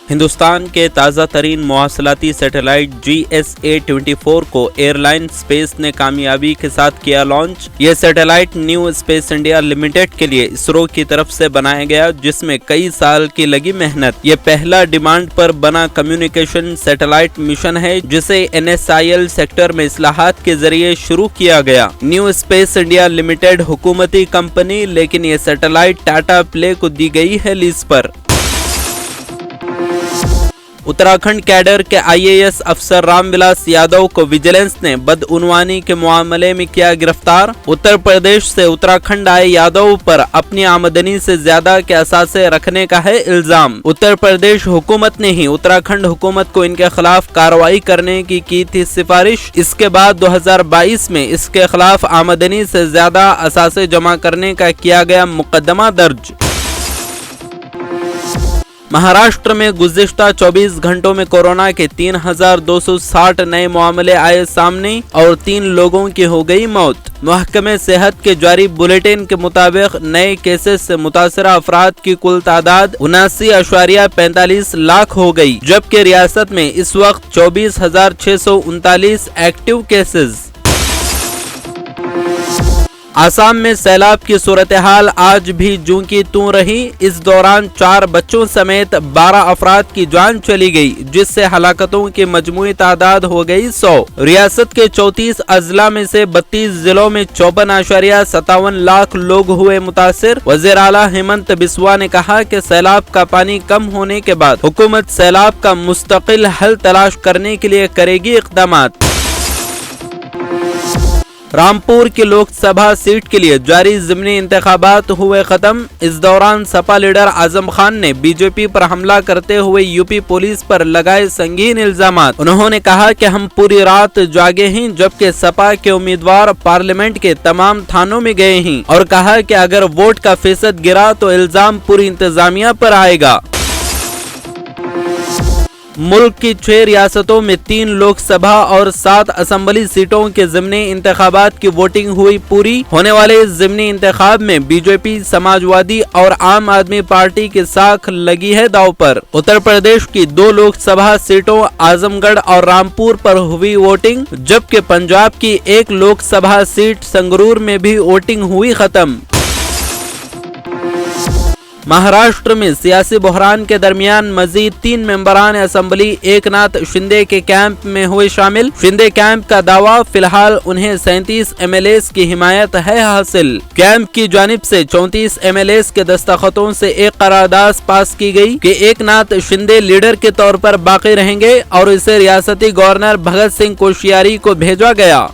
हिंदुस्तान के ताज़ा तरीन मवासलाती सैटेलाइट GSA-24 को एयरलाइन स्पेस ने कामयाबी के साथ किया लॉन्च। यह satellite new space India limited के लिए इसरो की तरफ से बनाया गया, जिसमें कई साल की लगी मेहनत। ये पहला डिमांड पर बना कम्युनिकेशन सैटेलाइट मिशन है, जिसे NSIL सेक्टर में इस्लाहात के जरिए शुरू किया गया। न्यू स्पेस इंडिया लिमिटेड हुकूमती कंपनी, लेकिन ये सैटेलाइट टाटा प्ले को दी गई है लीज पर। उत्तराखंड कैडर के IAS अफसर रामविलास यादव को विजिलेंस ने बदउनवानी के मामले में किया गिरफ्तार। उत्तर प्रदेश से उत्तराखंड आए यादव पर अपनी आमदनी से ज्यादा के असासे रखने का है इल्जाम। उत्तर प्रदेश हुकूमत ने ही उत्तराखंड हुकूमत को इनके खिलाफ कार्रवाई करने की थी सिफारिश। इसके बाद 2022 में इसके खिलाफ आमदनी से ज्यादा असासे जमा करने का किया गया मुकदमा दर्ज। महाराष्ट्र में गुज़िश्ता 24 घंटों में कोरोना के 3260 नए मामले आए सामने और 3 लोगों की हो गई मौत। महकमे सेहत के जारी बुलेटिन के मुताबिक नए केसेस से मुतासरा अफराद की कुल तादाद 79.45 लाख हो गई, जबकि रियासत में इस वक्त 24,639 एक्टिव केसेस। आसाम में सैलाब की सूरत हाल आज भी जूं की तूं रही। इस दौरान 4 बच्चों समेत 12 अफराद की जान चली गई, जिससे हलाकतों की मजमूई तादाद हो गई 100। रियासत के 34 अजला में से 32 जिलों में 54.57 लाख लोग हुए मुतासिर। वज़ीर आला हेमंत बिस्वा ने कहा कि सैलाब का पानी कम होने के बाद हुकूमत सैलाब का मुस्तकिल हल तलाश करने के लिए करेगी इक़दामात। रामपुर की लोकसभा सीट के लिए जारी ज़िमनी इंतखाबात हुए खत्म। इस दौरान सपा लीडर आजम खान ने बीजेपी पर हमला करते हुए यूपी पुलिस पर लगाए संगीन इल्जामात। उन्होंने कहा कि हम पूरी रात जागे हैं, जबकि सपा के उम्मीदवार पार्लियामेंट के तमाम थानों में गए हैं, और कहा कि अगर वोट का फीसद गिरा तो इल्जाम पूरी इंतजामिया पर आएगा। मुल्क की 6 रियासतों में 3 लोकसभा और 7 असेंबली सीटों के ज़िमनी इंतखाबात की वोटिंग हुई पूरी। होने वाले इस ज़िमनी इंतखाब में बीजेपी, समाजवादी और आम आदमी पार्टी की साख लगी है दांव पर। उत्तर प्रदेश की 2 लोकसभा सीटों आजमगढ़ और रामपुर पर हुई वोटिंग, जबकि पंजाब की 1 लोकसभा सीट संगरूर में भी वोटिंग हुई खत्म। महाराष्ट्र में सियासी बहरान के दरमियान मजीद 3 मेंबरान असेंबली एकनाथ शिंदे के कैंप में हुए शामिल। शिंदे कैंप का दावा, फिलहाल उन्हें 37 MLAs की हिमायत है हासिल। कैंप की जानिब से 34 MLAs के दस्तखतों से एक करारदाद पास की गई कि एकनाथ शिंदे लीडर के तौर पर बाकी रहेंगे और इसे रियासती गवर्नर भगत सिंह कोश्यारी को भेजा गया।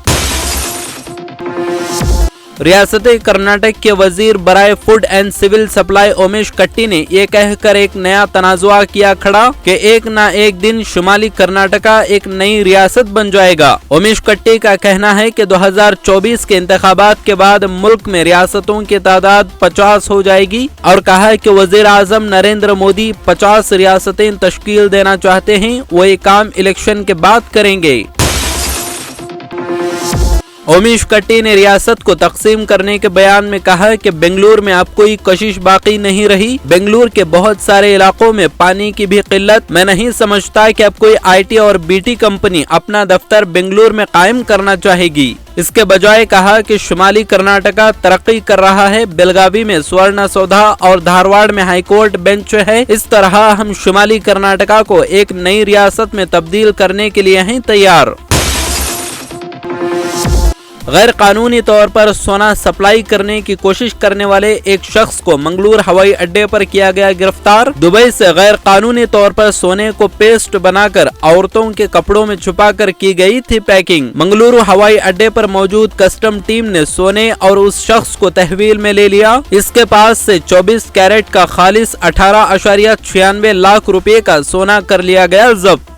रियासती कर्नाटक के वजीर बराए food and civil supply Umesh Katti ने ये कहकर एक नया तनाजुआ किया खड़ा कि एक ना एक दिन शुमाली कर्नाटका एक नई रियासत बन जाएगा। उमेश कट्टी का कहना है कि 2024 के इंतखाबात के बाद मुल्क में रियासतों की तादाद 50 हो जाएगी, और कहा है कि वजीर आजम नरेंद्र मोदी 50 रियासतें तश्कील देना चाहते हैं। वो ये काम इलेक्शन के बाद करेंगे। उमेश कट्टी ने रियासत को तकसीम करने के बयान में कहा कि बेंगलुरु में अब कोई कशिश बाकी नहीं रही। बेंगलुरु के बहुत सारे इलाकों में पानी की भी किल्लत। मैं नहीं समझता कि अब कोई IT और BT कंपनी अपना दफ्तर बेंगलुरु में कायम करना चाहेगी। इसके बजाय कहा कि शुमाली कर्नाटका तरक्की कर रहा है। बेलगावी में स्वर्ण सौधा और धारवाड़ में हाईकोर्ट बेंच है। इस तरह हम शुमाली कर्नाटका को एक नई रियासत में तब्दील करने के लिए हैं तैयार। गैर कानूनी तौर पर सोना सप्लाई करने की कोशिश करने वाले एक शख्स को मंगलूर हवाई अड्डे पर किया गया गिरफ्तार। दुबई से गैर कानूनी तौर पर सोने को पेस्ट बनाकर औरतों के कपड़ों में छुपाकर की गई थी पैकिंग। मंगलुरु हवाई अड्डे पर मौजूद कस्टम टीम ने सोने और उस शख्स को तहवील में ले लिया। इसके पास से 24 कैरेट का खालिस 18.96 लाख रुपए का सोना कर लिया गया जब्त।